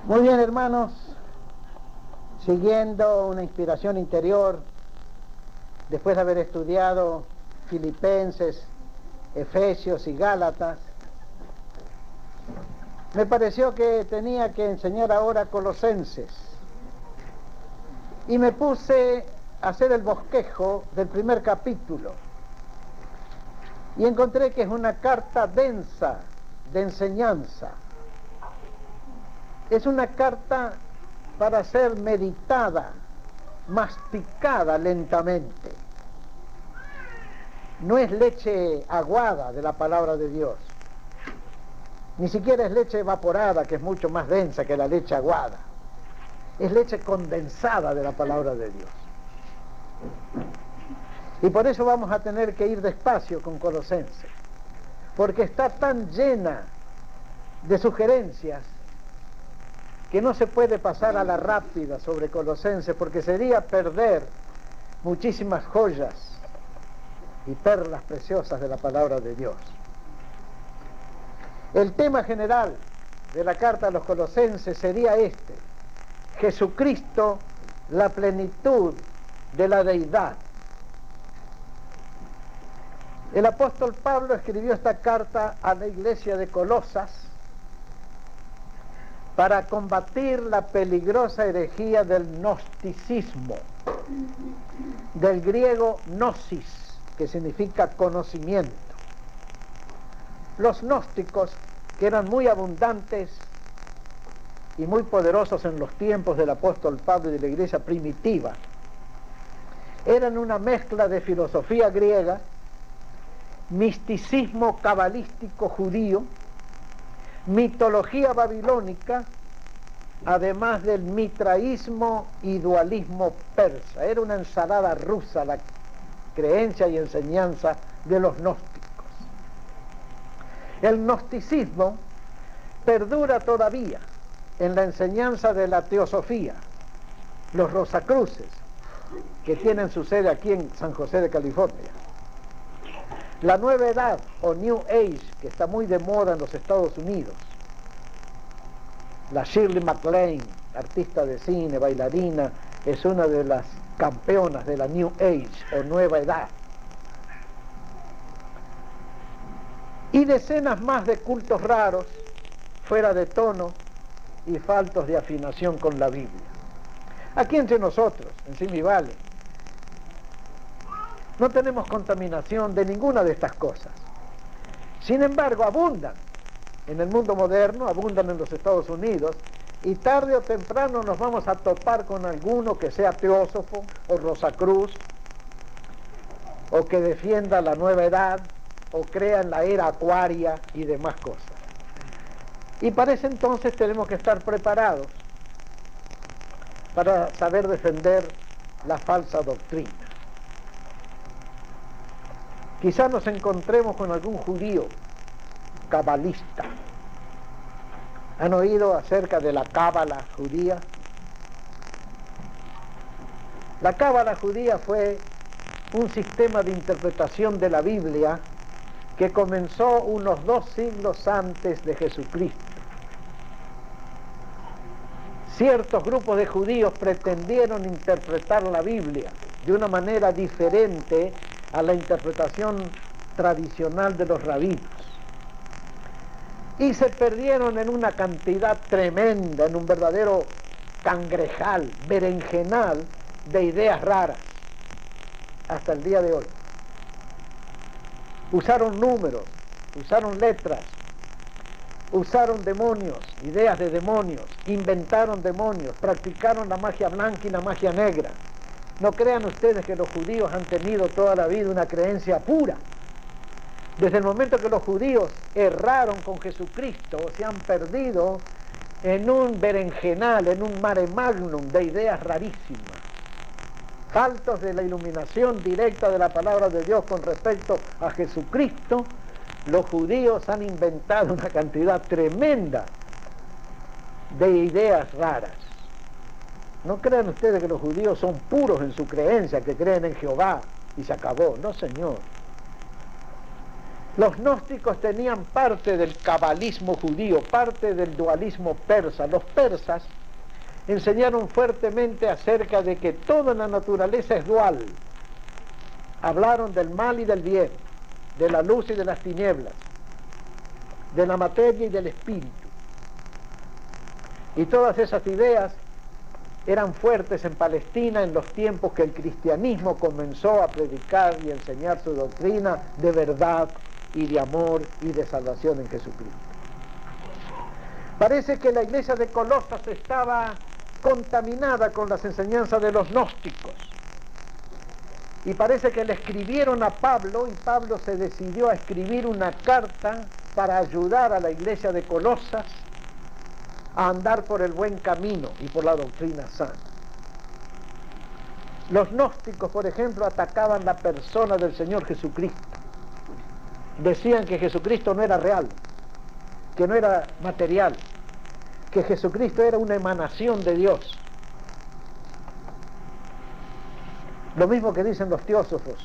Muy bien, hermanos, siguiendo una inspiración interior, después de haber estudiado Filipenses, Efesios y Gálatas, me pareció que tenía que enseñar ahora Colosenses. Y me puse a hacer el bosquejo del primer capítulo. Y encontré que es una carta densa de enseñanza. Es una carta para ser meditada, masticada lentamente. No es leche aguada de la palabra de Dios. Ni siquiera es leche evaporada, que es mucho más densa que la leche aguada. Es leche condensada de la palabra de Dios. Y por eso vamos a tener que ir despacio con Colosenses, porque está tan llena de sugerencias que no se puede pasar a la rápida sobre Colosenses, porque sería perder muchísimas joyas y perlas preciosas de la palabra de Dios. El tema general de la carta a los Colosenses sería este: Jesucristo, la plenitud de la deidad. El apóstol Pablo escribió esta carta a la iglesia de Colosas para combatir la peligrosa herejía del gnosticismo, del griego gnosis, que significa conocimiento. Los gnósticos, que eran muy abundantes y muy poderosos en los tiempos del apóstol Pablo y de la iglesia primitiva, eran una mezcla de filosofía griega, misticismo cabalístico judío, mitología babilónica, además del mitraísmo y dualismo persa. Era una ensalada rusa la creencia y enseñanza de los gnósticos. El gnosticismo perdura todavía en la enseñanza de la teosofía. Los Rosacruces, que tienen su sede aquí en San José de California. La Nueva Edad o New Age, que está muy de moda en los Estados Unidos. La Shirley MacLaine, artista de cine, bailarina, es una de las campeonas de la New Age o Nueva Edad. Y decenas más de cultos raros, fuera de tono y faltos de afinación con la Biblia. Aquí entre nosotros, en Simi Valley, no tenemos contaminación de ninguna de estas cosas. Sin embargo, abundan en el mundo moderno, abundan en los Estados Unidos, y tarde o temprano nos vamos a topar con alguno que sea teósofo o Rosacruz, o que defienda la nueva edad, o crea en la era acuaria y demás cosas. Y para ese entonces tenemos que estar preparados para saber defender la falsa doctrina. Quizás nos encontremos con algún judío cabalista. ¿Han oído acerca de la cábala judía? La cábala judía fue un sistema de interpretación de la Biblia que comenzó unos 2 siglos antes de Jesucristo. Ciertos grupos de judíos pretendieron interpretar la Biblia de una manera diferente a la interpretación tradicional de los rabinos. Y se perdieron en una cantidad tremenda, en un verdadero cangrejal, berenjenal de ideas raras, hasta el día de hoy. Usaron números, usaron letras, usaron demonios, ideas de demonios, inventaron demonios, practicaron la magia blanca y la magia negra. No crean ustedes que los judíos han tenido toda la vida una creencia pura. Desde el momento que los judíos erraron con Jesucristo, se han perdido en un berenjenal, en un mare magnum de ideas rarísimas. Faltos de la iluminación directa de la palabra de Dios con respecto a Jesucristo, los judíos han inventado una cantidad tremenda de ideas raras. No crean ustedes que los judíos son puros en su creencia, que creen en Jehová y se acabó. No, señor. Los gnósticos tenían parte del cabalismo judío, parte del dualismo persa. Los persas enseñaron fuertemente acerca de que toda la naturaleza es dual. Hablaron del mal y del bien, de la luz y de las tinieblas, de la materia y del espíritu. Y todas esas ideas eran fuertes en Palestina en los tiempos que el cristianismo comenzó a predicar y enseñar su doctrina de verdad y de amor y de salvación en Jesucristo. Parece que la iglesia de Colosas estaba contaminada con las enseñanzas de los gnósticos. Y parece que le escribieron a Pablo, y Pablo se decidió a escribir una carta para ayudar a la iglesia de Colosas a andar por el buen camino y por la doctrina sana. Los gnósticos, por ejemplo, atacaban la persona del Señor Jesucristo. Decían que Jesucristo no era real, que no era material, que Jesucristo era una emanación de Dios. Lo mismo que dicen los teósofos.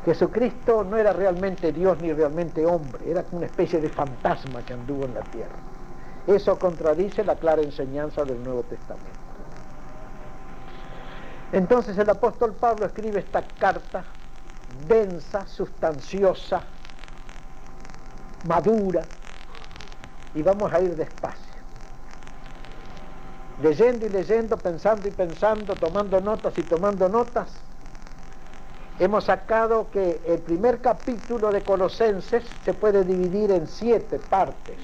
Jesucristo no era realmente Dios ni realmente hombre, era una especie de fantasma que anduvo en la tierra. Eso contradice la clara enseñanza del Nuevo Testamento. Entonces el apóstol Pablo escribe esta carta densa, sustanciosa, madura, y vamos a ir despacio, leyendo y leyendo, pensando y pensando, tomando notas y tomando notas. Hemos sacado que el primer capítulo de Colosenses se puede dividir en 7 partes,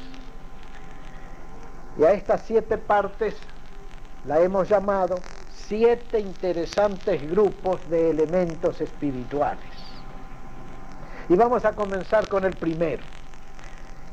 y a estas 7 partes la hemos llamado 7 interesantes grupos de elementos espirituales. Y vamos a comenzar con el primero: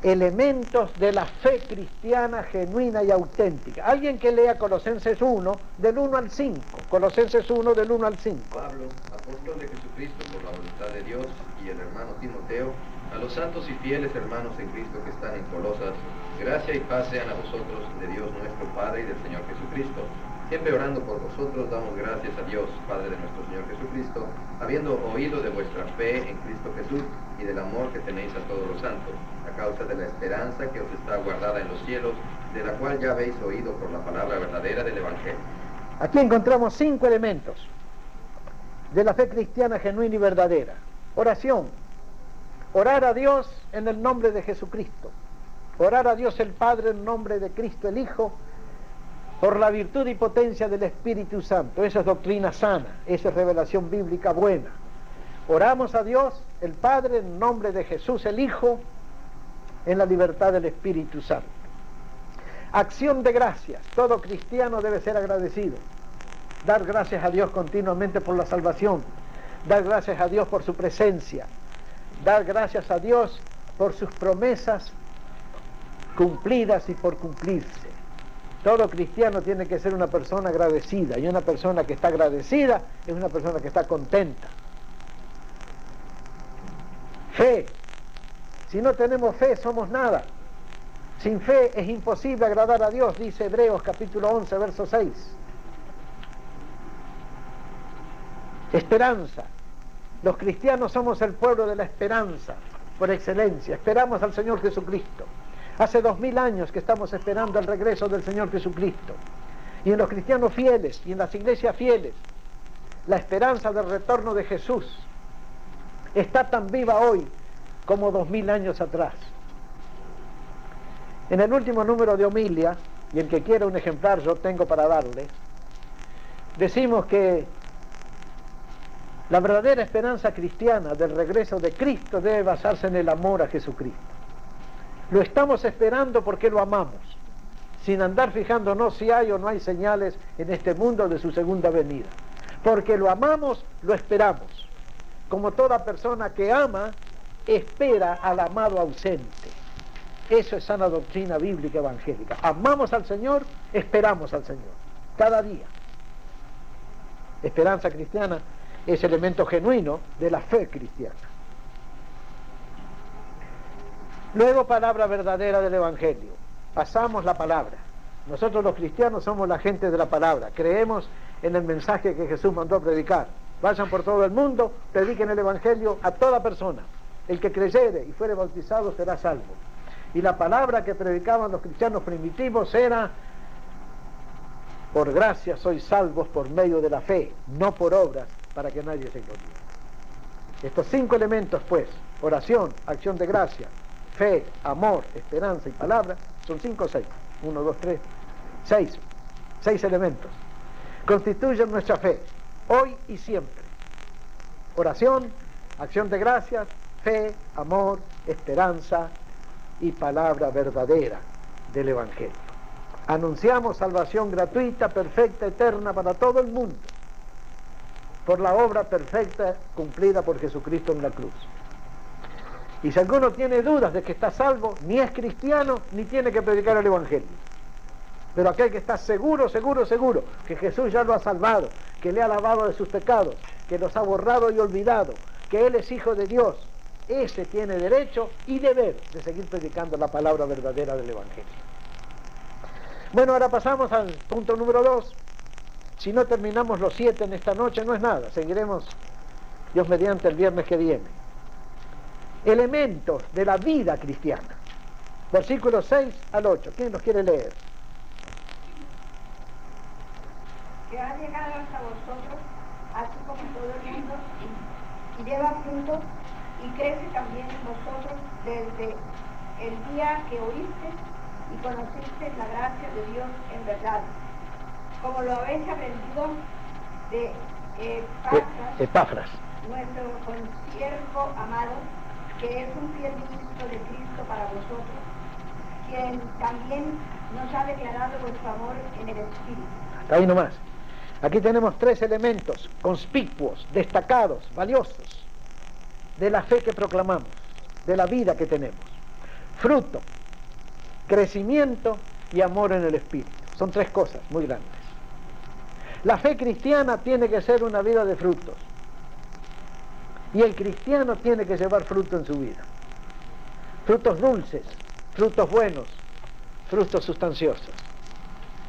elementos de la fe cristiana genuina y auténtica. Alguien que lea Colosenses 1, del 1 al 5. Colosenses 1, del 1 al 5. Pablo, apóstol de Jesucristo por la voluntad de Dios, y el hermano Timoteo, a los santos y fieles hermanos en Cristo que están en Colosas, gracia y paz sean a vosotros de Dios nuestro Padre y del Señor Jesucristo. Siempre orando por vosotros, damos gracias a Dios, Padre de nuestro Señor Jesucristo, habiendo oído de vuestra fe en Cristo Jesús y del amor que tenéis a todos los santos, a causa de la esperanza que os está guardada en los cielos, de la cual ya habéis oído por la palabra verdadera del Evangelio. Aquí encontramos 5 elementos de la fe cristiana genuina y verdadera. Oración: orar a Dios en el nombre de Jesucristo, orar a Dios el Padre en nombre de Cristo el Hijo, por la virtud y potencia del Espíritu Santo. Esa es doctrina sana, esa es revelación bíblica buena. Oramos a Dios el Padre en nombre de Jesús el Hijo, en la libertad del Espíritu Santo. Acción de gracias: todo cristiano debe ser agradecido, dar gracias a Dios continuamente por la salvación, dar gracias a Dios por su presencia, dar gracias a Dios por sus promesas cumplidas y por cumplirse. Todo cristiano tiene que ser una persona agradecida, y una persona que está agradecida es una persona que está contenta. Fe: si no tenemos fe somos nada. Sin fe es imposible agradar a Dios, dice Hebreos capítulo 11, verso 6. Esperanza: los cristianos somos el pueblo de la esperanza por excelencia. Esperamos al Señor Jesucristo. Hace 2000 años que estamos esperando el regreso del Señor Jesucristo. Y en los cristianos fieles y en las iglesias fieles, la esperanza del retorno de Jesús está tan viva hoy como 2000 años atrás. En el último número de Homilia, y el que quiera un ejemplar yo tengo para darle, decimos que la verdadera esperanza cristiana del regreso de Cristo debe basarse en el amor a Jesucristo. Lo estamos esperando porque lo amamos, sin andar fijándonos si hay o no hay señales en este mundo de su segunda venida. Porque lo amamos, lo esperamos. Como toda persona que ama, espera al amado ausente. Eso es sana doctrina bíblica evangélica. Amamos al Señor, esperamos al Señor, cada día. Esperanza cristiana es elemento genuino de la fe cristiana. Luego, palabra verdadera del Evangelio. Pasamos la palabra. Nosotros los cristianos somos la gente de la palabra. Creemos en el mensaje que Jesús mandó a predicar. Vayan por todo el mundo, prediquen el Evangelio a toda persona. El que creyere y fuere bautizado será salvo. Y la palabra que predicaban los cristianos primitivos era: por gracia sois salvos por medio de la fe, no por obras, para que nadie se gloríe. Estos 5 elementos, pues, oración, acción de gracia, fe, amor, esperanza y palabra, son 5 o 6. 1, 2, 3, 6. 6 elementos. Constituyen nuestra fe, hoy y siempre. Oración, acción de gracias, fe, amor, esperanza y palabra verdadera del Evangelio. Anunciamos salvación gratuita, perfecta, eterna para todo el mundo, por la obra perfecta cumplida por Jesucristo en la cruz. Y si alguno tiene dudas de que está salvo, ni es cristiano, ni tiene que predicar el Evangelio. Pero aquel que está seguro, seguro, seguro, que Jesús ya lo ha salvado, que le ha lavado de sus pecados, que los ha borrado y olvidado, que Él es hijo de Dios, ese tiene derecho y deber de seguir predicando la palabra verdadera del Evangelio. Bueno, ahora pasamos al punto número 2. Si no terminamos los 7 en esta noche, no es nada. Seguiremos, Dios mediante, el viernes que viene. Elementos de la vida cristiana. Versículos 6 al 8. ¿Quién los quiere leer? Que ha llegado hasta vosotros, así como todo el mundo, y lleva fruto, y crece también en vosotros desde el día que oíste y conociste la gracia de Dios en verdad, como lo habéis aprendido de Epafras, nuestro consiervo amado, que es un fiel ministro de Cristo para vosotros, quien también nos ha declarado vuestro amor en el Espíritu. Hasta ahí nomás. Aquí tenemos 3 elementos conspicuos, destacados, valiosos, de la fe que proclamamos, de la vida que tenemos. Fruto, crecimiento y amor en el Espíritu. Son 3 cosas muy grandes. La fe cristiana tiene que ser una vida de frutos. Y el cristiano tiene que llevar fruto en su vida. Frutos dulces, frutos buenos, frutos sustanciosos.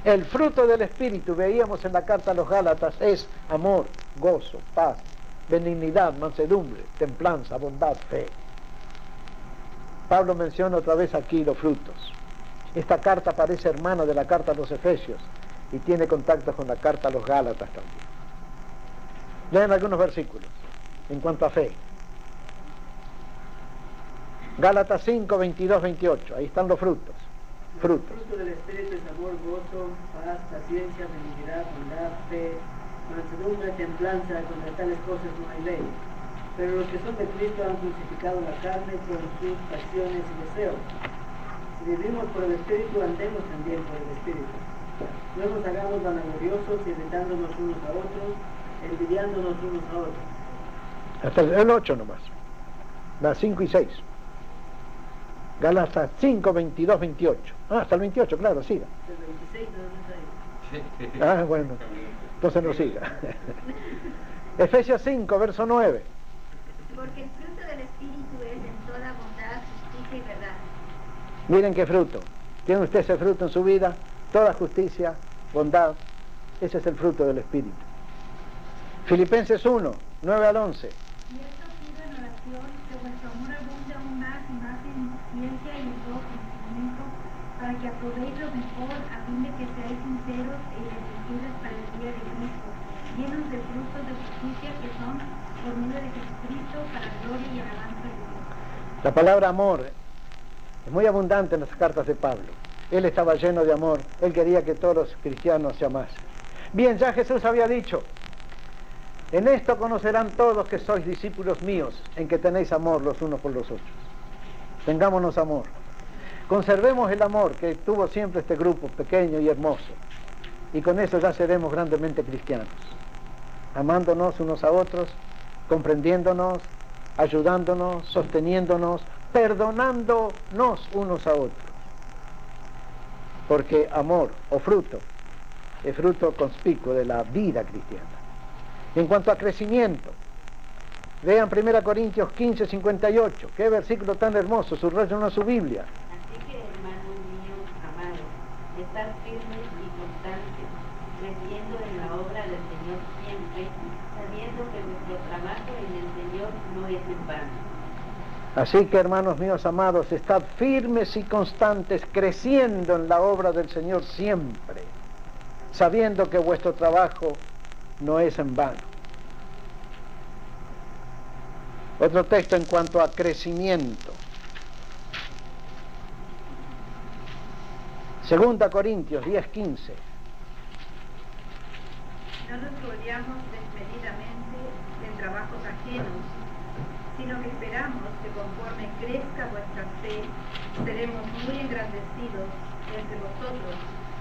El fruto del Espíritu, veíamos en la carta a los Gálatas, es amor, gozo, paz, benignidad, mansedumbre, templanza, bondad, fe. Pablo menciona otra vez aquí los frutos. Esta carta parece hermana de la carta a los Efesios y tiene contacto con la carta a los Gálatas también. Lean algunos versículos en cuanto a fe. Gálatas 5, 22, 28. Ahí están los frutos. Frutos. El fruto del Espíritu es amor, gozo, paz, paciencia, benignidad, bondad, fe, mansedumbre, templanza. Contra tales cosas no hay ley. Pero los que son de Cristo han crucificado la carne con sus pasiones y deseos. Si vivimos por el Espíritu, andemos también por el Espíritu. No nos hagamos vanagloriosos, irritándonos unos a otros, envidiándonos unos a otros. Hasta el 8 nomás. Las 5 y 6. Gálatas 5, 22, 28. Hasta el 28, claro, siga. El 26 no nos Ah, bueno, entonces no siga. Efesios 5, verso 9. Porque el fruto del Espíritu es en toda bondad, justicia y verdad. Miren qué fruto. ¿Tiene usted ese fruto en su vida? Toda justicia, bondad. Ese es el fruto del Espíritu. Filipenses 1, 9 al 11. Y esto pido en oración, que vuestro amor abunde aún más y más en ciencia y en todo conocimiento, para que aprobéis lo mejor, a fin de que seáis sinceros e irreprensibles para el día de Cristo, llenos de frutos de justicia que son por medio de Jesucristo, para gloria y alabanza de Dios. La palabra amor es muy abundante en las cartas de Pablo. Él estaba lleno de amor. Él quería que todos los cristianos se amasen. Bien, ya Jesús había dicho: en esto conocerán todos que sois discípulos míos, en que tenéis amor los unos por los otros. Tengámonos amor. Conservemos el amor que tuvo siempre este grupo pequeño y hermoso. Y con eso ya seremos grandemente cristianos. Amándonos unos a otros, comprendiéndonos, ayudándonos, sosteniéndonos, perdonándonos unos a otros. Porque amor o fruto es fruto conspicuo de la vida cristiana. En cuanto a crecimiento, vean 1 Corintios 15, 58. Qué versículo tan hermoso, subrayen a su Biblia. Así que, hermanos míos amados, estar firmes y constantes, creciendo en la obra del Señor siempre, sabiendo que nuestro trabajo en el Señor no es en vano. Así que, hermanos míos amados, estad firmes y constantes, creciendo en la obra del Señor siempre, sabiendo que vuestro trabajo no es en vano. Otro texto en cuanto a crecimiento. 2 Corintios 10:15. No nos gloriamos desmedidamente en trabajos ajenos, sino que esperamos que conforme crezca vuestra fe, seremos muy engrandecidos entre vosotros,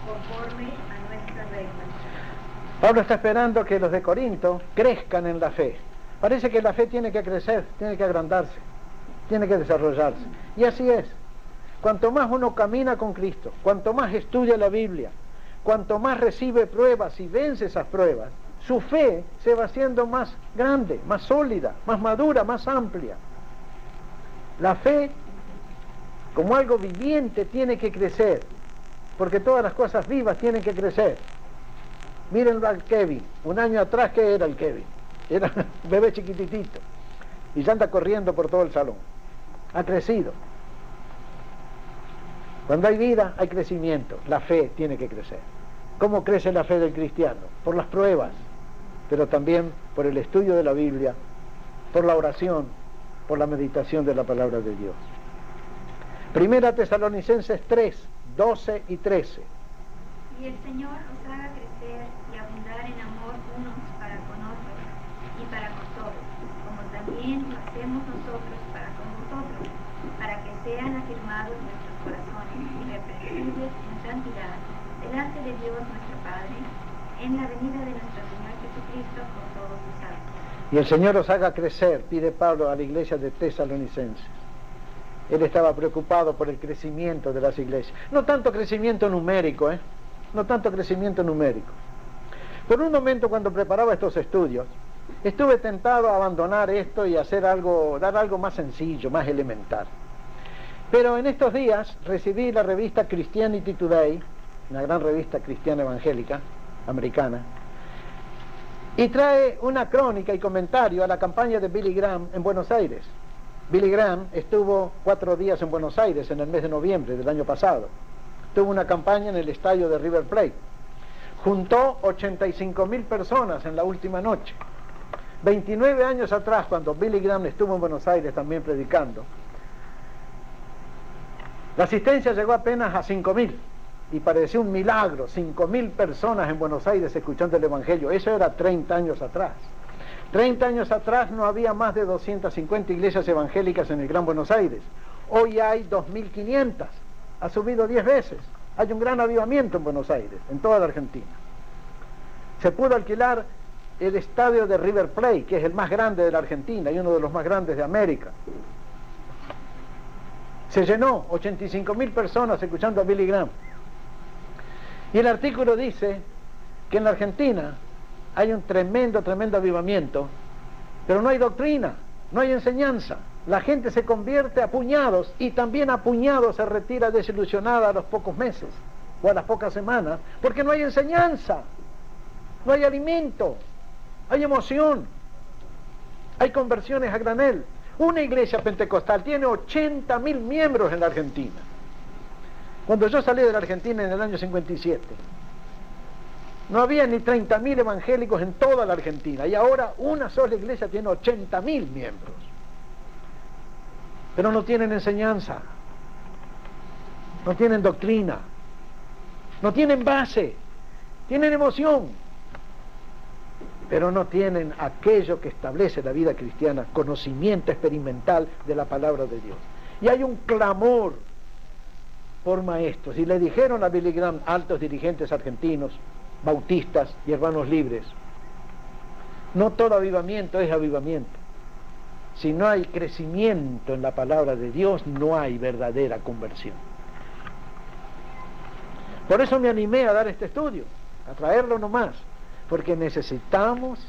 conforme a nuestra regla. Pablo está esperando que los de Corinto crezcan en la fe. Parece que la fe tiene que crecer, tiene que agrandarse, tiene que desarrollarse. Y así es. Cuanto más uno camina con Cristo, cuanto más estudia la Biblia, cuanto más recibe pruebas y vence esas pruebas, su fe se va haciendo más grande, más sólida, más madura, más amplia. La fe, como algo viviente, tiene que crecer, porque todas las cosas vivas tienen que crecer. Mírenlo al Kevin. Un año atrás, ¿qué era el Kevin? Era un bebé chiquititito y ya anda corriendo por todo el salón. Ha crecido. Cuando hay vida, hay crecimiento. La fe tiene que crecer. ¿Cómo crece la fe del cristiano? Por las pruebas, pero también por el estudio de la Biblia, por la oración, por la meditación de la palabra de Dios. 1 Tesalonicenses 3, 12 y 13. Y el Señor os haga crecer y abundar en amor unos para con otros y para con todos, como también lo hacemos nosotros para con vosotros, para que sean afirmados nuestros corazones irreprensibles en santidad delante de Dios nuestro Padre, en la venida de nuestro Señor Jesucristo con todos sus santos. Y el Señor os haga crecer, pide Pablo a la iglesia de Tesalonicenses. Él estaba preocupado por el crecimiento de las iglesias. No tanto crecimiento numérico, no tanto crecimiento numérico. Por un momento, cuando preparaba estos estudios, estuve tentado a abandonar esto y hacer algo, dar algo más sencillo, más elemental. Pero en estos días recibí la revista Christianity Today, una gran revista cristiana evangélica americana, y trae una crónica y comentario a la campaña de Billy Graham en Buenos Aires. Billy Graham estuvo 4 días en Buenos Aires en el mes de noviembre del año pasado. Tuvo una campaña en el estadio de River Plate. Juntó 85.000 personas en la última noche. 29 años atrás, cuando Billy Graham estuvo en Buenos Aires también predicando, la asistencia llegó apenas a 5.000 y pareció un milagro, 5.000 personas en Buenos Aires escuchando el Evangelio. Eso era 30 años atrás. 30 años atrás no había más de 250 iglesias evangélicas en el Gran Buenos Aires. Hoy hay 2.500. Ha subido 10 veces. Hay un gran avivamiento en Buenos Aires, en toda la Argentina. Se pudo alquilar el estadio de River Plate, que es el más grande de la Argentina y uno de los más grandes de América. Se llenó, 85.000 personas escuchando a Billy Graham. Y el artículo dice que en la Argentina hay un tremendo avivamiento, pero no hay doctrina, no hay enseñanza. La gente se convierte a puñados y también a puñados se retira desilusionada a los pocos meses o a las pocas semanas, porque no hay enseñanza, no hay alimento, hay emoción, hay conversiones a granel. Una iglesia pentecostal tiene 80.000 miembros en la Argentina. Cuando yo salí de la Argentina en el año 57, no había ni 30.000 evangélicos en toda la Argentina, y ahora una sola iglesia tiene 80.000 miembros. Pero no tienen enseñanza, no tienen doctrina, no tienen base, tienen emoción, pero no tienen aquello que establece la vida cristiana, conocimiento experimental de la palabra de Dios. Y hay un clamor por maestros. Y le dijeron a Billy Graham altos dirigentes argentinos, bautistas y hermanos libres: no todo avivamiento es avivamiento. Si no hay crecimiento en la palabra de Dios, no hay verdadera conversión. Por eso me animé a dar este estudio, a traerlo nomás, porque necesitamos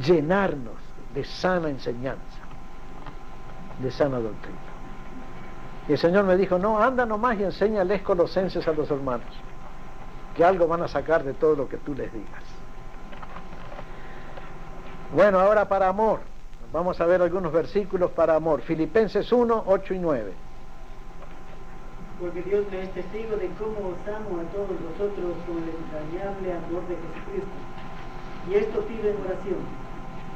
llenarnos de sana enseñanza, de sana doctrina. Y el Señor me dijo: no, anda nomás y enséñales Colosenses a los hermanos. que algo van a sacar de todo lo que tú les digas. Bueno, ahora para amor. Vamos a ver algunos versículos para amor. Filipenses 1, 8 y 9. Porque Dios me es testigo de cómo os amo a todos vosotros con el entrañable amor de Jesucristo. Y esto pido en oración,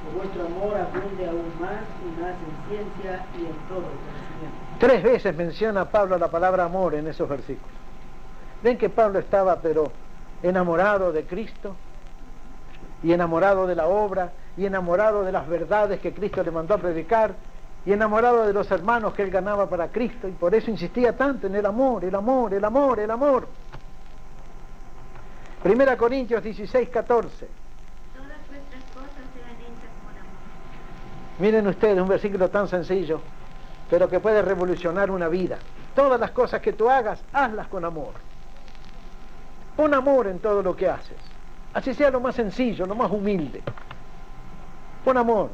que vuestro amor abunde aún más y más en ciencia y en todo conocimiento. 3 veces menciona Pablo la palabra amor en esos versículos. Ven que Pablo estaba pero enamorado de Cristo, y enamorado de la obra, y enamorado de las verdades que Cristo le mandó a predicar, y enamorado de los hermanos que él ganaba para Cristo, y por eso insistía tanto en el amor, el amor, el amor, el amor. 1 Corintios 16, 14. Todas vuestras cosas sean hechas con amor. Miren ustedes, un versículo tan sencillo, pero que puede revolucionar una vida. Todas las cosas que tú hagas, hazlas con amor. Pon amor en todo lo que haces. Así sea lo más sencillo, lo más humilde. Pon amor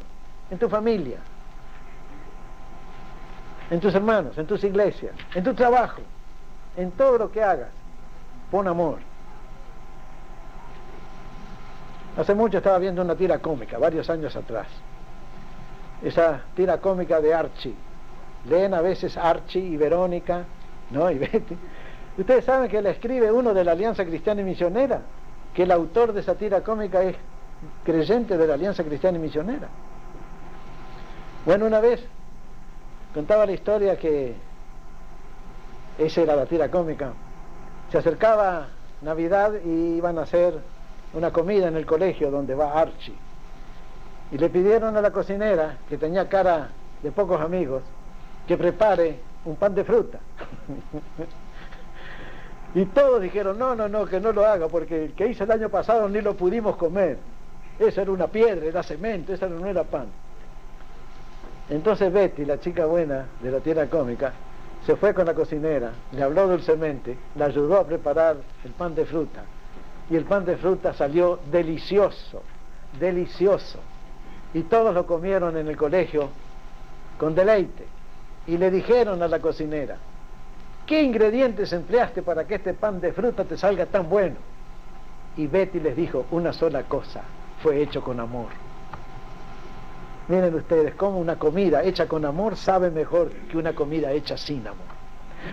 en tu familia, en tus hermanos, en tus iglesias, en tu trabajo, en todo lo que hagas. Pon amor. Hace mucho estaba viendo una tira cómica, varios años atrás. Esa tira cómica de Archie. Leen a veces Archie y Verónica, ¿no? Y Betty. Ustedes saben que la escribe uno de la Alianza Cristiana y Misionera, que el autor de esa tira cómica es creyente de la Alianza Cristiana y Misionera. Bueno, una vez contaba la historia que esa era la tira cómica. Se acercaba Navidad y iban a hacer una comida en el colegio donde va Archie. Y le pidieron a la cocinera, que tenía cara de pocos amigos, que prepare un pan de fruta. Y todos dijeron, no, que no lo haga, porque el que hice el año pasado ni lo pudimos comer. Eso era una piedra, era cemento, eso no era pan. Entonces Betty, la chica buena de la tira cómica, se fue con la cocinera, le habló dulcemente, le ayudó a preparar el pan de fruta. Y el pan de fruta salió delicioso, delicioso. Y todos lo comieron en el colegio con deleite. Y le dijeron a la cocinera, ¿qué ingredientes empleaste para que este pan de fruta te salga tan bueno? Y Betty les dijo una sola cosa, fue hecho con amor. Miren ustedes cómo una comida hecha con amor sabe mejor que una comida hecha sin amor.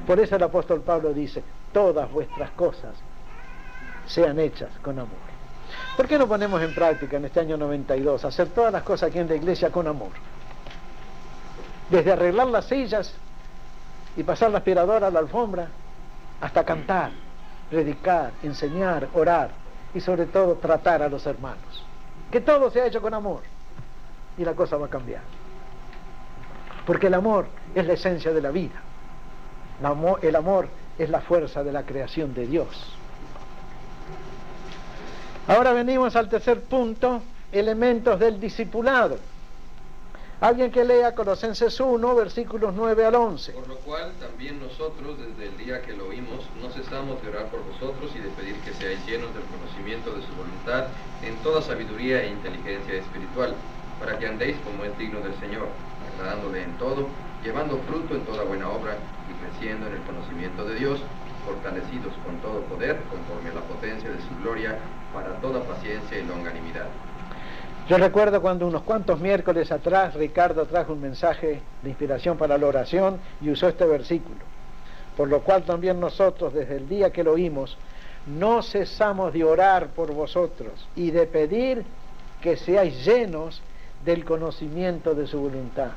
Por eso el apóstol Pablo dice, todas vuestras cosas sean hechas con amor. ¿Por qué no ponemos en práctica en este año 92 hacer todas las cosas aquí en la iglesia con amor? Desde arreglar las sillas y pasar la aspiradora a la alfombra, hasta cantar, predicar, enseñar, orar y sobre todo tratar a los hermanos. Que todo sea hecho con amor y la cosa va a cambiar. Porque el amor es la esencia de la vida. El amor es la fuerza de la creación de Dios. Ahora venimos al tercer punto, elementos del discipulado. Alguien que lea Colosenses 1, versículos 9 al 11. Por lo cual también nosotros, desde el día que lo oímos, no cesamos de orar por vosotros y de pedir que seáis llenos del conocimiento de su voluntad en toda sabiduría e inteligencia espiritual, para que andéis como es digno del Señor, agradándole en todo, llevando fruto en toda buena obra y creciendo en el conocimiento de Dios, fortalecidos con todo poder, conforme a la potencia de su gloria, para toda paciencia y longanimidad. Yo recuerdo cuando unos cuantos miércoles atrás Ricardo trajo un mensaje de inspiración para la oración y usó este versículo. Por lo cual también nosotros, desde el día que lo oímos, no cesamos de orar por vosotros y de pedir que seáis llenos del conocimiento de su voluntad.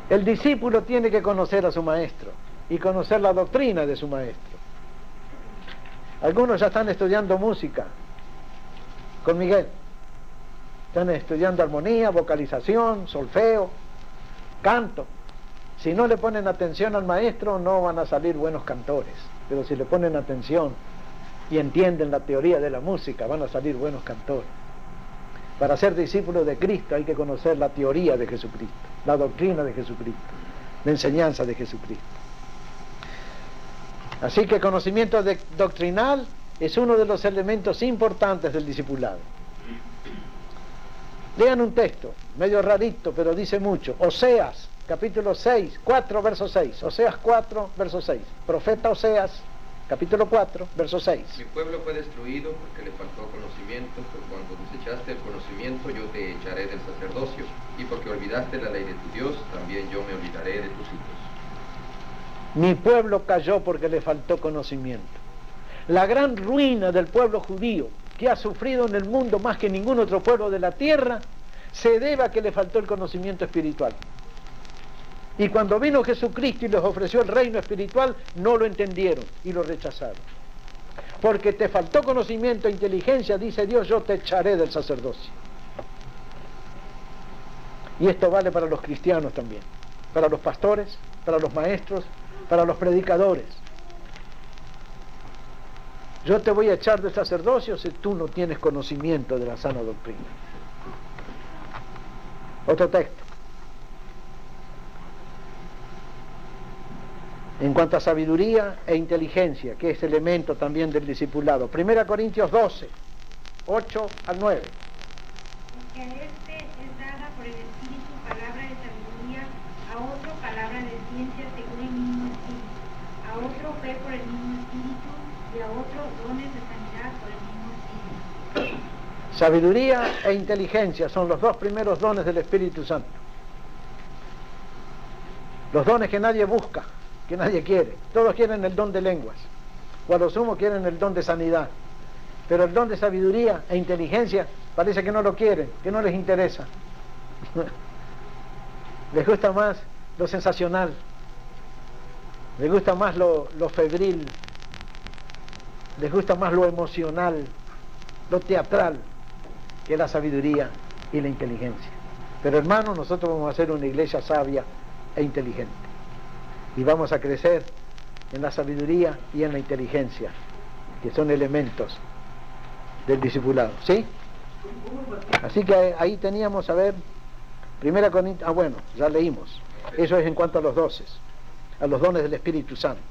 El discípulo tiene que conocer a su maestro y conocer la doctrina de su maestro. Algunos ya están estudiando música con Miguel. Están estudiando armonía, vocalización, solfeo, canto. Si no le ponen atención al maestro, no van a salir buenos cantores. Pero si le ponen atención y entienden la teoría de la música, van a salir buenos cantores. Para ser discípulo de Cristo hay que conocer la teoría de Jesucristo, la doctrina de Jesucristo, la enseñanza de Jesucristo. Así que conocimiento doctrinal es uno de los elementos importantes del discipulado. Lean un texto, medio rarito, pero dice mucho. Oseas, capítulo 6, 4, verso 6. Oseas 4, verso 6. Profeta Oseas capítulo 4, verso 6. Mi pueblo fue destruido porque le faltó conocimiento, por cuando desechaste el conocimiento yo te echaré del sacerdocio, y porque olvidaste la ley de tu Dios, también yo me olvidaré de tus hijos. Mi pueblo cayó porque le faltó conocimiento. La gran ruina del pueblo judío, que ha sufrido en el mundo más que ningún otro pueblo de la tierra, se debe a que le faltó el conocimiento espiritual. Y cuando vino Jesucristo y les ofreció el reino espiritual, no lo entendieron y lo rechazaron. Porque te faltó conocimiento e inteligencia, dice Dios, yo te echaré del sacerdocio. Y esto vale para los cristianos también, para los pastores, para los maestros, para los predicadores. Yo te voy a echar del sacerdocio si tú no tienes conocimiento de la sana doctrina. Otro texto. En cuanto a sabiduría e inteligencia, que es elemento también del discipulado. 1 Corintios 12, 8 al 9. Porque a este es dada por el Espíritu palabra de sabiduría, a otro palabra de ciencia según el mismo Espíritu, a otro fe por el mismo Espíritu, y a otro dones de sanidad por el mismo Espíritu. Sabiduría e inteligencia son los dos primeros dones del Espíritu Santo. Los dones que nadie busca, que nadie quiere. Todos quieren el don de lenguas, o a lo sumo quieren el don de sanidad. Pero el don de sabiduría e inteligencia parece que no lo quieren, que no les interesa. Les gusta más lo sensacional, les gusta más lo febril, les gusta más lo emocional, lo teatral, que la sabiduría y la inteligencia. Pero hermanos, nosotros vamos a hacer una iglesia sabia e inteligente. Y vamos a crecer en la sabiduría y en la inteligencia, que son elementos del discipulado. ¿Sí? Así que ahí teníamos, a ver, 1 Corintios, bueno, ya leímos. Eso es en cuanto a los dones, a los dones del Espíritu Santo.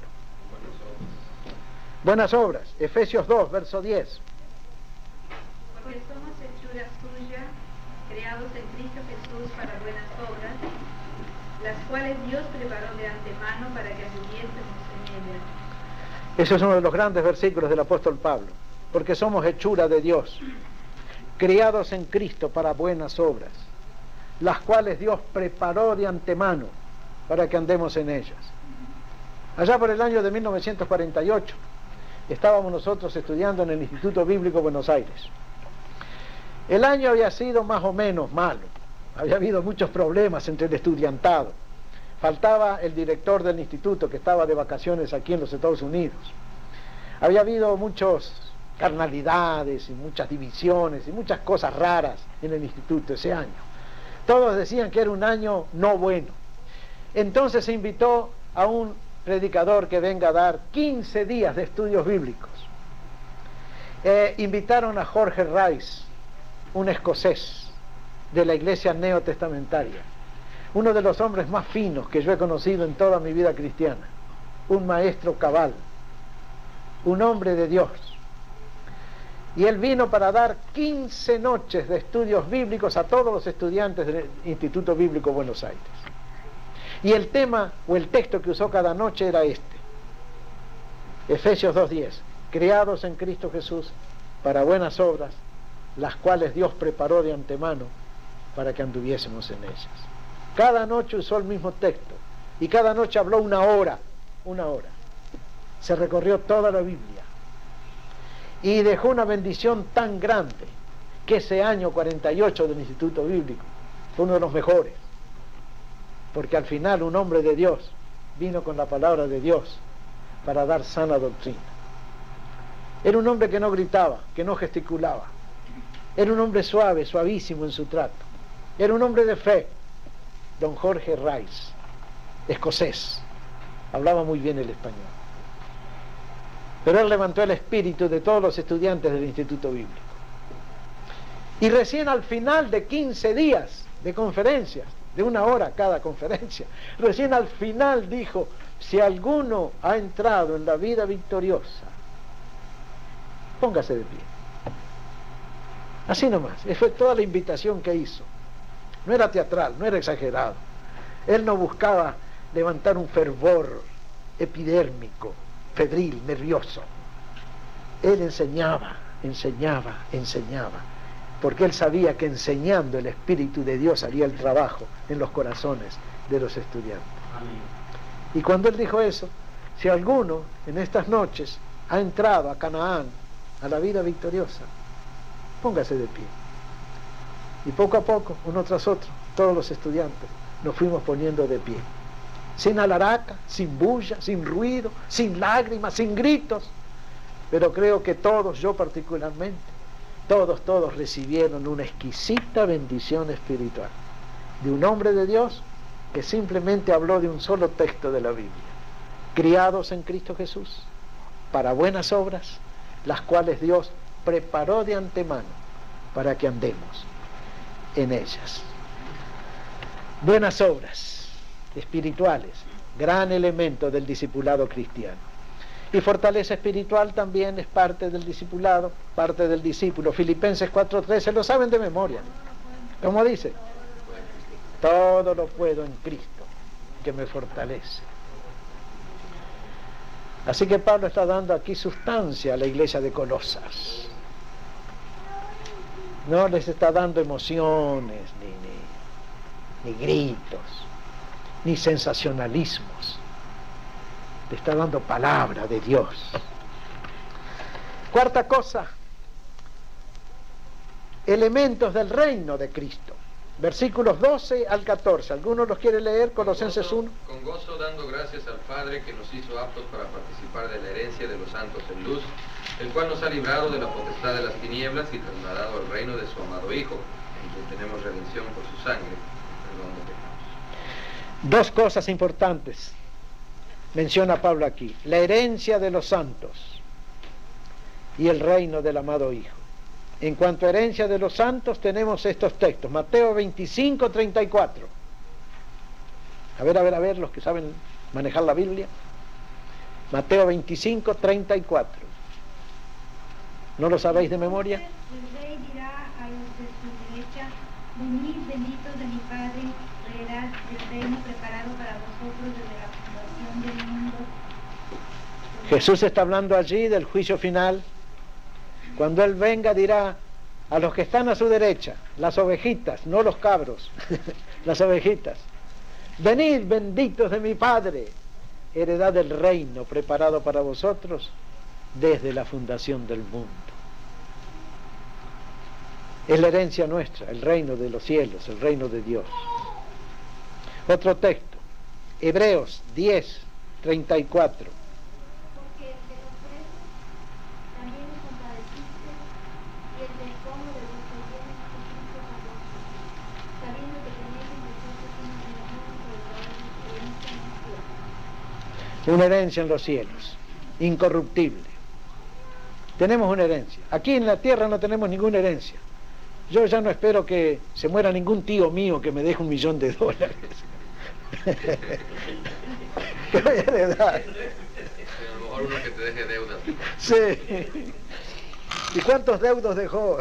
Buenas obras, Efesios 2, verso 10. Porque somos hechura suya, creados en Cristo Jesús para buenas obras, las cuales Dios preparó de antemano para que anduviésemos en ellas. Ese es uno de los grandes versículos del apóstol Pablo. Porque somos hechura de Dios, criados en Cristo para buenas obras, las cuales Dios preparó de antemano para que andemos en ellas. Allá por el año de 1948, estábamos nosotros estudiando en el Instituto Bíblico Buenos Aires. El año había sido más o menos malo. Había habido muchos problemas entre el estudiantado. Faltaba el director del instituto, que estaba de vacaciones aquí en los Estados Unidos. Había habido muchas carnalidades y muchas divisiones y muchas cosas raras en el instituto ese año. Todos decían que era un año no bueno. Entonces se invitó a un predicador que venga a dar 15 días de estudios bíblicos. Invitaron a Jorge Rice, un escocés de la iglesia neotestamentaria, uno de los hombres más finos que yo he conocido en toda mi vida cristiana, un maestro cabal, un hombre de Dios. Y él vino para dar 15 noches de estudios bíblicos a todos los estudiantes del Instituto Bíblico Buenos Aires. Y el tema o el texto que usó cada noche era este: Efesios 2:10, creados en Cristo Jesús para buenas obras, las cuales Dios preparó de antemano para que anduviésemos en ellas. Cada noche usó el mismo texto y cada noche habló una hora. Se recorrió toda la Biblia y dejó una bendición tan grande que ese año 48 del Instituto Bíblico fue uno de los mejores, porque al final un hombre de Dios vino con la palabra de Dios para dar sana doctrina. Era un hombre que no gritaba, que no gesticulaba. Era un hombre suave, suavísimo en su trato. Era un hombre de fe. Don Jorge Rice, escocés, hablaba muy bien el español. Pero él levantó el espíritu de todos los estudiantes del Instituto Bíblico. Y recién al final de 15 días de conferencias, de 1 hora cada conferencia, recién al final dijo: si alguno ha entrado en la vida victoriosa, póngase de pie. Así nomás, fue toda la invitación que hizo. No era teatral, no era exagerado. Él no buscaba levantar un fervor epidérmico, febril, nervioso. Él enseñaba, porque él sabía que enseñando el Espíritu de Dios haría el trabajo en los corazones de los estudiantes. Amén. Y cuando él dijo eso, si alguno en estas noches ha entrado a Canaán, a la vida victoriosa, póngase de pie. Y poco a poco, uno tras otro, todos los estudiantes nos fuimos poniendo de pie. Sin alaraca, sin bulla, sin ruido, sin lágrimas, sin gritos. Pero creo que todos, yo particularmente, todos recibieron una exquisita bendición espiritual de un hombre de Dios que simplemente habló de un solo texto de la Biblia: criados en Cristo Jesús para buenas obras, las cuales Dios preparó de antemano para que andemos en ellas. Buenas obras espirituales, gran elemento del discipulado cristiano. Y fortaleza espiritual también es parte del discipulado, parte del discípulo. Filipenses 4:13, lo saben de memoria. ¿Cómo dice? Todo lo puedo en Cristo, que me fortalece. Así que Pablo está dando aquí sustancia a la iglesia de Colosas. No les está dando emociones, ni gritos, ni sensacionalismos. Le está dando palabra de Dios. Cuarta cosa, elementos del reino de Cristo. Versículos 12 al 14. ¿Alguno los quiere leer? Colosenses 1. Con gozo dando gracias al Padre que nos hizo aptos para participar de la herencia de los santos en luz, el cual nos ha librado de la potestad de las tinieblas y trasladado al reino de su amado Hijo, en quien tenemos redención por su sangre, perdón de pecados. Dos cosas importantes menciona Pablo aquí: la herencia de los santos y el reino del amado Hijo. En cuanto a herencia de los santos, tenemos estos textos: Mateo 25, 34. A ver, los que saben manejar la Biblia. Mateo 25, 34. ¿No lo sabéis de memoria? El rey dirá a los de su derecha: venid, benditos de mi Padre, heredad el reino preparado para vosotros desde la fundación del mundo. Jesús está hablando allí del juicio final. Cuando Él venga dirá a los que están a su derecha, las ovejitas, no los cabros, las ovejitas: venid, benditos de mi Padre, heredad del reino preparado para vosotros desde la fundación del mundo. Es la herencia nuestra, el reino de los cielos, el reino de Dios. Otro texto, Hebreos 10, 34. Porque el de los presos también os compadeciste, y el del cómo de vuestros bienes Jesucristo salvó, sabiendo que tenéis en vosotros una relación sobre la herencia en los cielos. Una herencia en los cielos, incorruptible. Tenemos una herencia. Aquí en la tierra no tenemos ninguna herencia. Yo ya no espero que se muera ningún tío mío que me deje $1 millón. ¿Qué voy a heredar? A lo mejor uno que te deje deudas. Sí. ¿Y cuántos deudos dejó?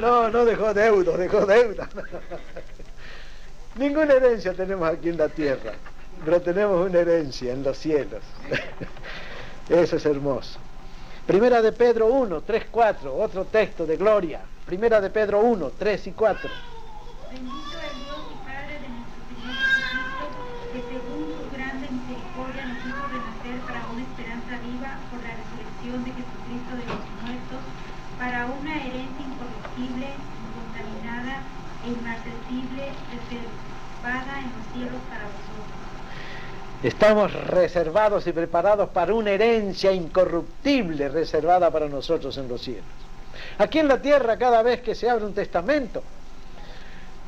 No dejó deudos, dejó deuda. Ninguna herencia tenemos aquí en la tierra, pero tenemos una herencia en los cielos. Eso es hermoso. Primera de Pedro 1, 3, 4, otro texto de gloria. Primera de Pedro 1, 3 y 4. Bendito el Dios y Padre de nuestro Señor Jesucristo, que según su grande misericordia nos hizo renacer para una esperanza viva por la resurrección de Jesucristo de los muertos, para una herencia incorruptible, incontaminada e inmarcesible, reservada en los cielos para vosotros. Estamos reservados y preparados para una herencia incorruptible reservada para nosotros en los cielos. Aquí en la tierra, cada vez que se abre un testamento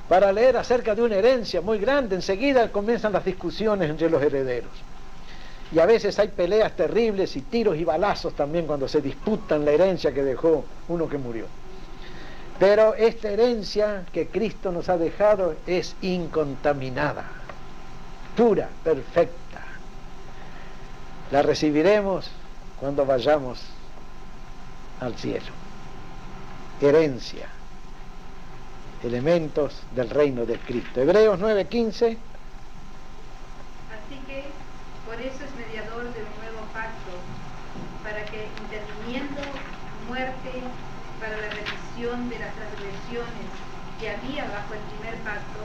para leer acerca de una herencia muy grande, enseguida comienzan las discusiones entre los herederos. Y a veces hay peleas terribles y tiros y balazos también cuando se disputan la herencia que dejó uno que murió. Pero esta herencia que Cristo nos ha dejado es incontaminada, pura, perfecta. La recibiremos cuando vayamos al cielo. Herencia, elementos del reino de Cristo. Hebreos 9:15. Así que, por eso es mediador de un nuevo pacto, para que, interviniendo muerte para la remisión de las transgresiones que había bajo el primer pacto,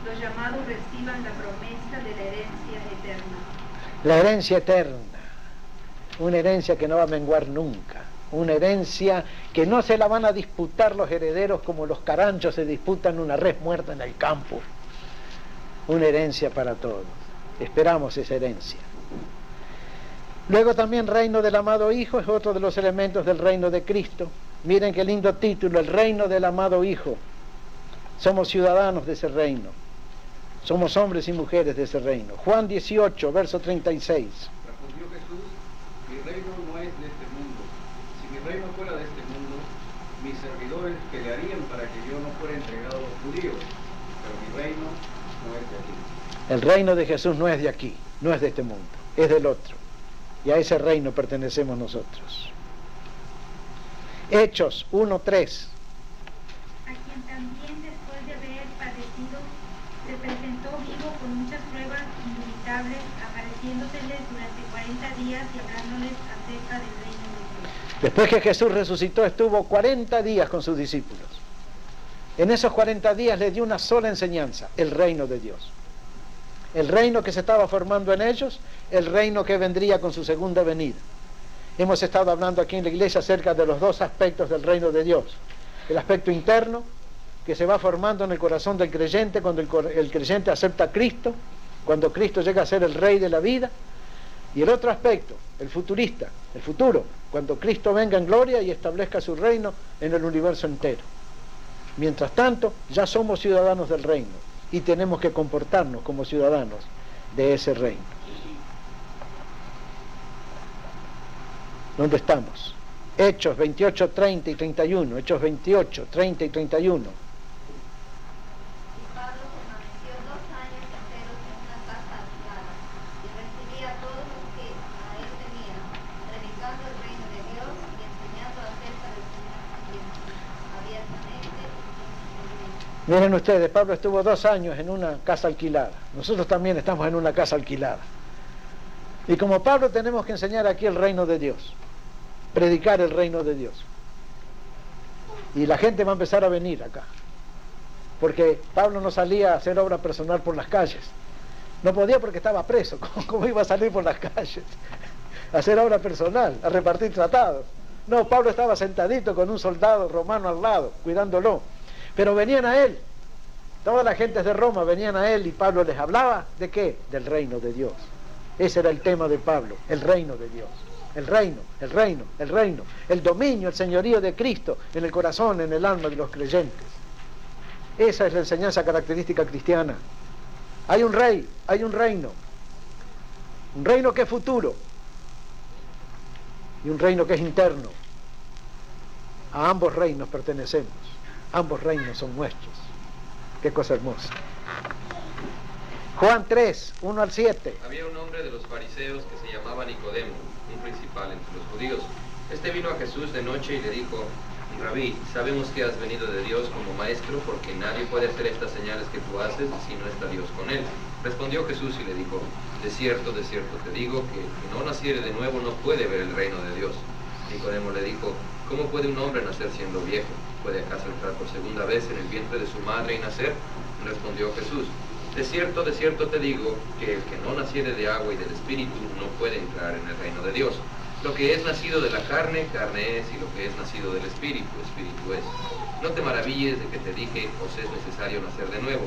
los llamados reciban la promesa de la herencia eterna. La herencia eterna, una herencia que no va a menguar nunca, una herencia que no se la van a disputar los herederos como los caranchos se disputan una res muerta en el campo. Una herencia para todos. Esperamos esa herencia. Luego también reino del amado Hijo es otro de los elementos del reino de Cristo. Miren qué lindo título, el reino del amado Hijo. Somos ciudadanos de ese reino. Somos hombres y mujeres de ese reino. Juan 18, verso 36. Respondió Jesús: mi reino no es de este mundo. Si mi reino fuera de este mundo, mis servidores pelearían para que yo no fuera entregado a los judíos. Pero mi reino no es de aquí. El reino de Jesús no es de aquí, no es de este mundo, es del otro. Y a ese reino pertenecemos nosotros. Hechos 1:3. A quien también después de haber padecido se presentó vivo con muchas pruebas indubitables, apareciéndoseles durante 40 días y hablándoles acerca del reino de Dios. Después que Jesús resucitó, estuvo 40 días con sus discípulos. En esos 40 días les dio una sola enseñanza: el reino de Dios. El reino que se estaba formando en ellos, el reino que vendría con su segunda venida. Hemos estado hablando aquí en la iglesia acerca de los dos aspectos del reino de Dios. El aspecto interno, que se va formando en el corazón del creyente cuando el creyente acepta a Cristo, cuando Cristo llega a ser el rey de la vida. Y el otro aspecto, el futurista, el futuro, cuando Cristo venga en gloria y establezca su reino en el universo entero. Mientras tanto, ya somos ciudadanos del reino y tenemos que comportarnos como ciudadanos de ese reino. ¿Dónde estamos? Hechos 28, 30 y 31. Hechos 28, 30 y 31. Y Pablo permaneció 2 años enteros en una casa alquilada y recibía a todos los que a él venían, predicando el reino de Dios y enseñando acerca del Señor también, abiertamente y sin. Miren ustedes, Pablo estuvo 2 años en una casa alquilada. Nosotros también estamos en una casa alquilada. Y como Pablo tenemos que enseñar aquí el reino de Dios, predicar el reino de Dios. Y la gente va a empezar a venir acá. Porque Pablo no salía a hacer obra personal por las calles. No podía porque estaba preso. ¿Cómo iba a salir por las calles? A hacer obra personal, a repartir tratados. No, Pablo estaba sentadito con un soldado romano al lado, cuidándolo. Pero venían a él. Todas las gentes de Roma venían a él y Pablo les hablaba ¿de qué? Del reino de Dios. Ese era el tema de Pablo, el reino de Dios. El reino, el reino, el reino. El dominio, el señorío de Cristo en el corazón, en el alma de los creyentes. Esa es la enseñanza característica cristiana. Hay un rey, hay un reino. Un reino que es futuro. Y un reino que es interno. A ambos reinos pertenecemos. Ambos reinos son nuestros. Qué cosa hermosa. Juan 3, 1 al 7. Había un hombre de los fariseos que se llamaba Nicodemo, un principal entre los judíos. Este vino a Jesús de noche y le dijo: Rabí, sabemos que has venido de Dios como maestro, porque nadie puede hacer estas señales que tú haces si no está Dios con él. Respondió Jesús y le dijo: de cierto te digo que el que no naciere de nuevo no puede ver el reino de Dios. Nicodemo le dijo: ¿cómo puede un hombre nacer siendo viejo? ¿Puede acaso entrar por segunda vez en el vientre de su madre y nacer? Respondió Jesús: de cierto te digo que el que no naciere de agua y del Espíritu no puede entrar en el reino de Dios. Lo que es nacido de la carne, carne es, y lo que es nacido del Espíritu, Espíritu es. No te maravilles de que te dije: os es necesario nacer de nuevo.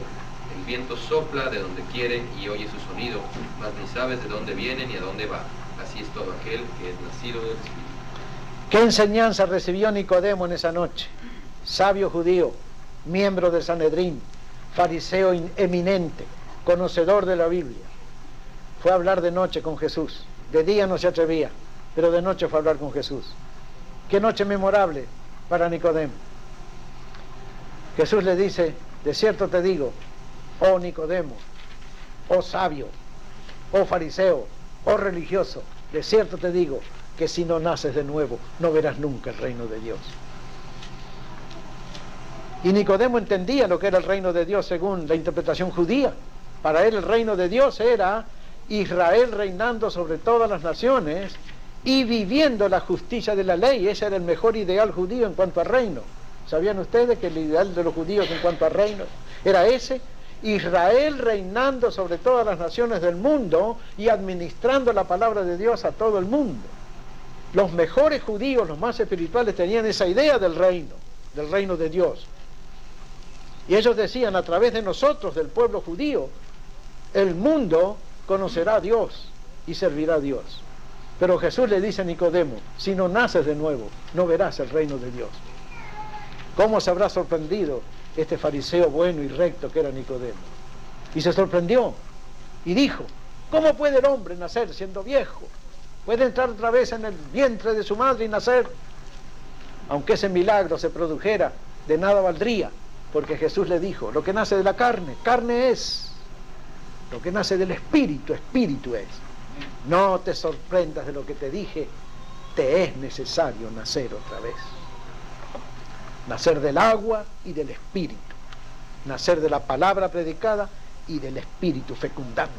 El viento sopla de donde quiere y oye su sonido, mas ni sabes de dónde viene ni a dónde va. Así es todo aquel que es nacido del Espíritu. ¿Qué enseñanza recibió Nicodemo en esa noche? Sabio judío, miembro del Sanedrín, fariseo eminente, conocedor de la Biblia. Fue a hablar de noche con Jesús. De día no se atrevía, pero de noche fue a hablar con Jesús. Qué noche memorable para Nicodemo. Jesús le dice: de cierto te digo, oh Nicodemo, oh sabio, oh fariseo, oh religioso, de cierto te digo que si no naces de nuevo no verás nunca el reino de Dios. Y Nicodemo entendía lo que era el reino de Dios según la interpretación judía. Para él el reino de Dios era Israel reinando sobre todas las naciones y viviendo la justicia de la ley. Ese era el mejor ideal judío en cuanto a reino. ¿Sabían ustedes que el ideal de los judíos en cuanto a reino era ese? Israel reinando sobre todas las naciones del mundo y administrando la palabra de Dios a todo el mundo. Los mejores judíos, los más espirituales, tenían esa idea del reino de Dios. Y ellos decían, a través de nosotros, del pueblo judío, el mundo conocerá a Dios y servirá a Dios. Pero Jesús le dice a Nicodemo, si no naces de nuevo, no verás el reino de Dios. ¿Cómo se habrá sorprendido este fariseo bueno y recto que era Nicodemo? Y se sorprendió y dijo, ¿cómo puede el hombre nacer siendo viejo? ¿Puede entrar otra vez en el vientre de su madre y nacer? Aunque ese milagro se produjera, de nada valdría, porque Jesús le dijo, lo que nace de la carne, carne es. Lo que nace del espíritu, espíritu es. No te sorprendas de lo que te dije, te es necesario nacer otra vez. Nacer del agua y del espíritu. Nacer de la palabra predicada y del espíritu fecundante.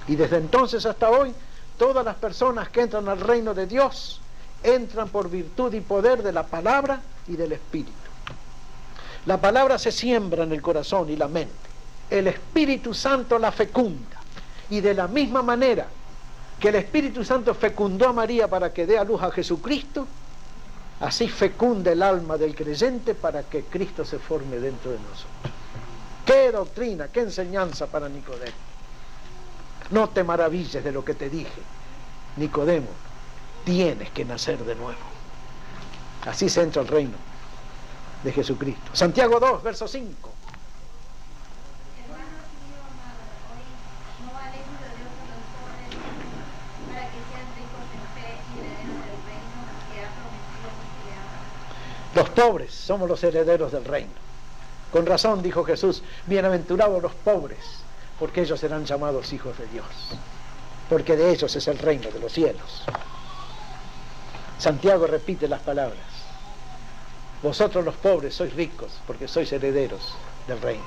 Y desde entonces hasta hoy, todas las personas que entran al reino de Dios, entran por virtud y poder de la palabra y del espíritu. La palabra se siembra en el corazón y la mente. El Espíritu Santo la fecunda. Y de la misma manera que el Espíritu Santo fecundó a María para que dé a luz a Jesucristo, así fecunda el alma del creyente para que Cristo se forme dentro de nosotros. ¡Qué doctrina, qué enseñanza para Nicodemo! No te maravilles de lo que te dije, Nicodemo, tienes que nacer de nuevo. Así se entra al reino de Jesucristo. Santiago 2, verso 5. Hermanos míos amados, hoy no alejo de Dios a los pobres para que sean ricos en fe y herederos del reino que ha prometido a los que le aman. Los pobres somos los herederos del reino. Con razón dijo Jesús, bienaventurados los pobres, porque ellos serán llamados hijos de Dios, porque de ellos es el reino de los cielos. Santiago repite las palabras, vosotros los pobres sois ricos, porque sois herederos del reino.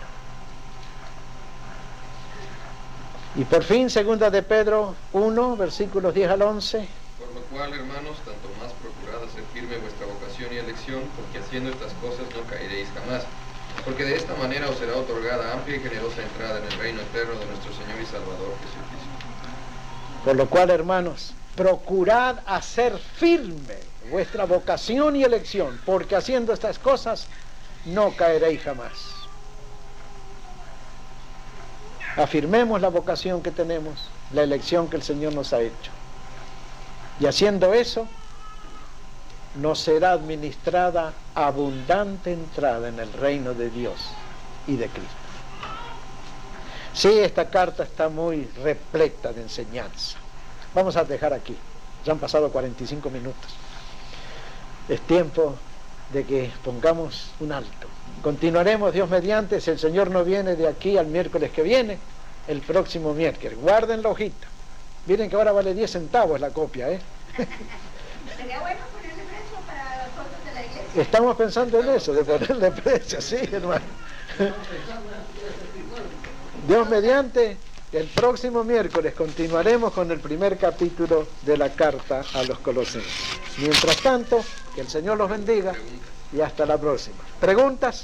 Y por fin, segunda de Pedro 1, versículos 10 al 11. Por lo cual, hermanos, tanto más procurad hacer firme vuestra vocación y elección, porque haciendo estas cosas no caeréis jamás. Porque de esta manera os será otorgada amplia y generosa entrada en el reino eterno de nuestro Señor y Salvador Jesucristo. Por lo cual, hermanos, procurad hacer firme vuestra vocación y elección, porque haciendo estas cosas no caeréis jamás. Afirmemos la vocación que tenemos, la elección que el Señor nos ha hecho. Y haciendo eso, nos será administrada abundante entrada en el reino de Dios y de Cristo. Sí, esta carta está muy repleta de enseñanza. Vamos a dejar aquí. Ya han pasado 45 minutos. Es tiempo de que pongamos un alto. Continuaremos, Dios mediante, si el Señor no viene de aquí al miércoles que viene, el próximo miércoles. Guarden la hojita. Miren que ahora vale 10 centavos la copia, ¿eh? Sería bueno ponerle precio para las cosas de la iglesia. Estamos pensando en eso, de ponerle precio, sí, hermano. Dios mediante, el próximo miércoles continuaremos con el primer capítulo de la carta a los Colosenses. Mientras tanto, que el Señor los bendiga y hasta la próxima. ¿Preguntas?